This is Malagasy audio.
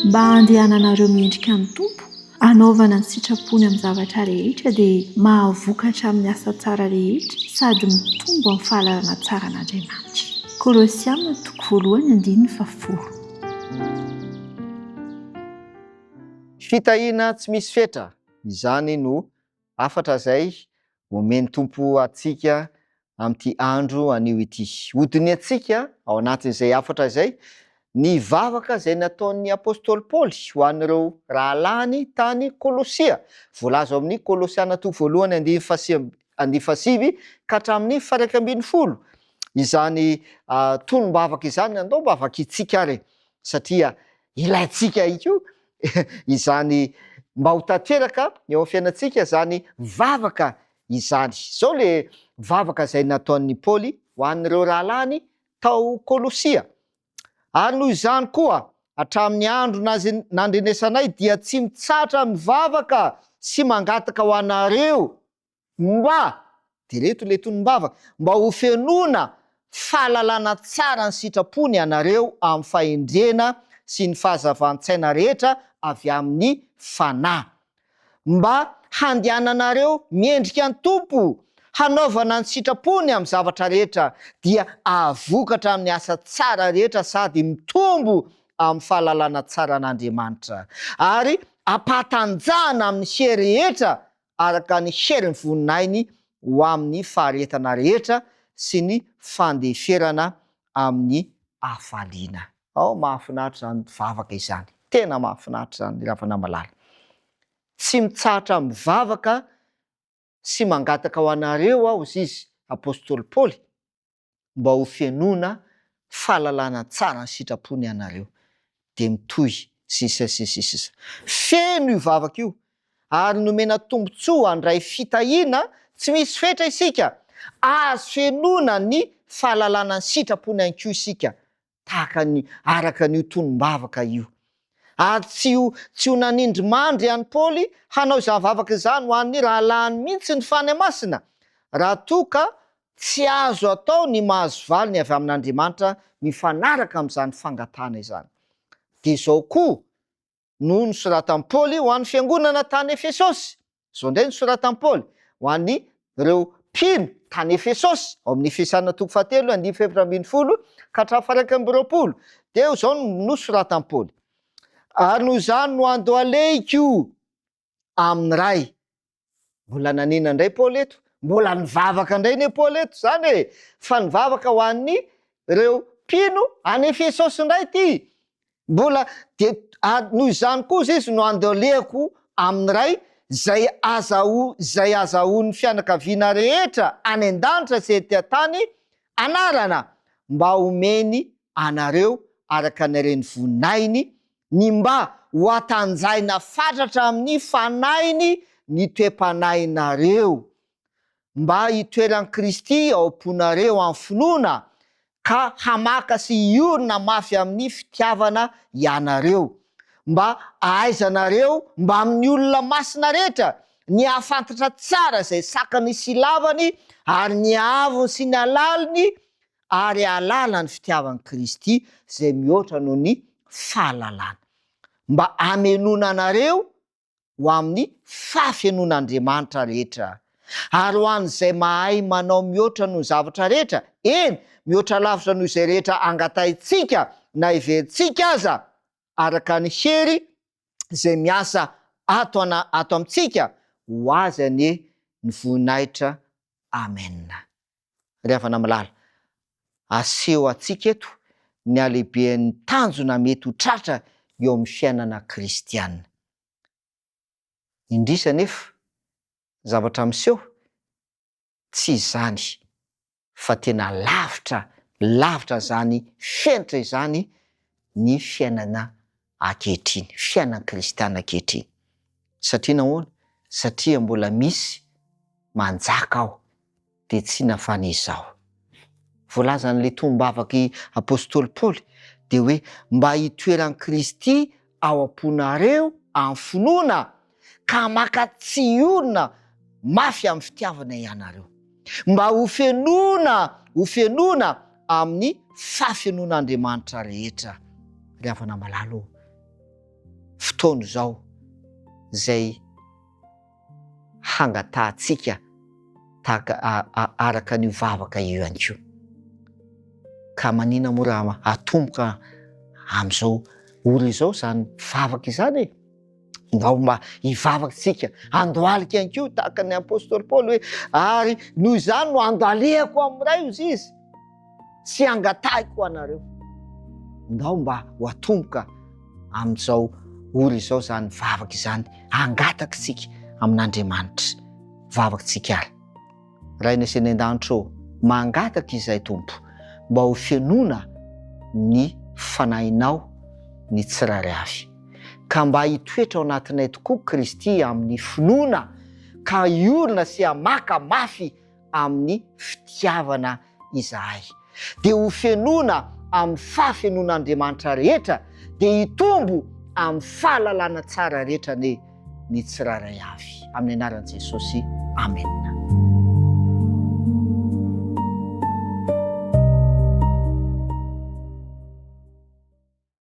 mba handehananareo miendrika ny tompo, hanaovana ny sitrapony amin'ny zavatra rehetra dia mahavokatra amin'ny asa tsara rehetra sady mitombo amin'ny fahalalana tsara an'Andriamanitra. Kolosiana 1:10. Fitahiana tsy misy fetra, izany no afatra izay omeny tompo atsika amin'ity andro anio ity. Hodiny atsika ao anatin'izay afatra izay ny vavaka izay nataon'ny apôstôly Paoly ho an'ireo rahalany tany Kolosia. Voalaza ao amin'ny Kolosiana 1:1-5 ka hatramin'ny 1:10. Izany tolombavaka izany andao mba vakitsika ary satria ilaitsika io izany mba ho tanteraka eo amin'ny fiainantsika zany vavaka izany. Zao le vavaka izay nataon'ny Paoly ho an'ireo rahalany tao Kolosia. Ary noho izany koa hatramin'ny andro nandrenesanay dia tsy mitsatra mivavaka sy mangataka ho anareo mba, de reto le tolombavaka, mba ho fenona fahalalana tsara ny sitrapony anareo amin'ny fahendrena sy ny fahazavan-tsaina rehetra avy amin'ny fanahy, mba handehananareo miendrika ny tompo, hanaovana ny sitrapony amin'ny zavatra rehetra dia avokatra amin'ny asa tsara rehetra sady mitombo amin'ny fahalalana tsara an'Andriamanitra, ary ampatanjahana amin'ny hery rehetra araka ny heriny voninainy ho amin'ny faharetana rehetra sy ny fandeferana amin'ny hafaliana. Ao mahafinaritra zany vavaka izany, tena mahafinaritra zany ravana malala. Tsy mitsahatra mivavaka sy mangataka ho anareo aho izy apôstôly Paoly mba ho fenona fahalalana tsara ny sitrapony anareo, de mitohy sisa. Feno io vavaka io ary nomena tombontsoa handray fitahiana tsy misy fetra isika, azo fenona ny fahalalana ny sitrapony ihany koa isika tahaka ny araka n'io tolombavaka io. Ary tsy ho nanindry mandry ihany Paoly hanao izany vavaka izany ho an'ny rahalany mihitsy ny fany masina, raha toa ka tsy azo atao ny mahazo valiny avy amin'Andriamanitra mifanaraka amin'izany fangatana izany. De zao koa no nosoratan'i Paoly ho an'ny fiangonana tany Efesosy. Zao indray nosoratan'i Paoly ho an'ny ireo mpino tany Efesosy ao amin'ny Efesana 1:7-10 ka hatramin'ny 1:20. De zao nosoratan'i Paoly. Ary noho izany no andao aleiko amin'ny ray. Mbola nanina indray Paoly eto, mbola nivavaka indray ne Paoly eto zany e, fa nivavaka ho an'ny ireo mpino any Efesosy indray ty. Mbola de noho izany koa izy no andao alehako amin'ny ray zay azahoan'ny fianakaviana rehetra any an-danitra sy ety an-tany anarana mba omeny anareo araka ny reny voninainy, ny mba ho atanjaina fatratra amin'ny fanainy ny toe-panahinareo, mba hitoeran'i Kristy ao am-ponareo amin'ny finoana ka hamaka sy hiorina mafy amin'ny fitiavana ianareo, mba ahaizanareo mba amin'ny olona masina rehetra ny ahafantatra tsara izay sakany sy lavany ary ny avony sy ny alaliny ary alala ny fitiavan'i Kristy izay mihoatra noho ny fahalalana, mba amenona anareo ho amin'ny fahafenon'Andriamanitra rehetra. Ary ho an'izay mahay manao mihoatra noho zavatra rehetra, eny mihoatra lavitra noho izay rehetra angataitsika na iverintsika aza, araka ny hery izay miasa ato amintsika, ho azy anie ny voninahitra. Amen. Ry havana malala, aseho atsika eto ny alehiben'ny tanjona mety ho tratra eo amin'ny fiainana kristianina. Indrisa nefa zavatra miseho tsy izany fa tena lavitra zany fenitra izany ny fiainana ankehitriny, fiainana kristianina ankehitriny. Satria nahoana? Satria mbola misy manjaka ao de tsy nafanezao. Voalaza n'le tolombavaky apôstôly Paoly de hoe mba hitoeran'i Kristy ao am-ponareo amin'ny finoana ka maka tsy olona mafy amin'ny fitiavana ianareo, mba ho fenona amin'ny fahafenon'Andriamanitra rehetra. Ry havana malalo, fotoana izao zay hangatahantsika araka ny vavaka io ihany koa. Ka manina moa raha atomboka amin'izao ora izao zany vavaka izany e. Ndao mba hivavakantsika, andohalika ihany koa tahaka ny apôstôly Paoly hoe ary noho izany no andalehako amin'iray ozy izy, tsy angatahiko anareo. Ndao mba ho atomboka amin'izao ora izao zany vavaka izany, angatakitsika amin'Andriamanitra vavakantsika ary. Raina sy ny an-danitro, mangataka izay Tompo mba ho fianoana ny fanahinao ny tsirairay avy, ka mba hitoetra ao anatinay tokoa Kristy amin'ny finoana, ka hiorina sy hamaka mafy amin'ny fitiavana izahay, dia ho fianoana amin'ny fahafianoan'Andriamanitra rehetra, dia hitombo amin'ny fahalalana tsara rehetra ny tsirairay avy. Amin'ny anaran'i Jesosy, amen.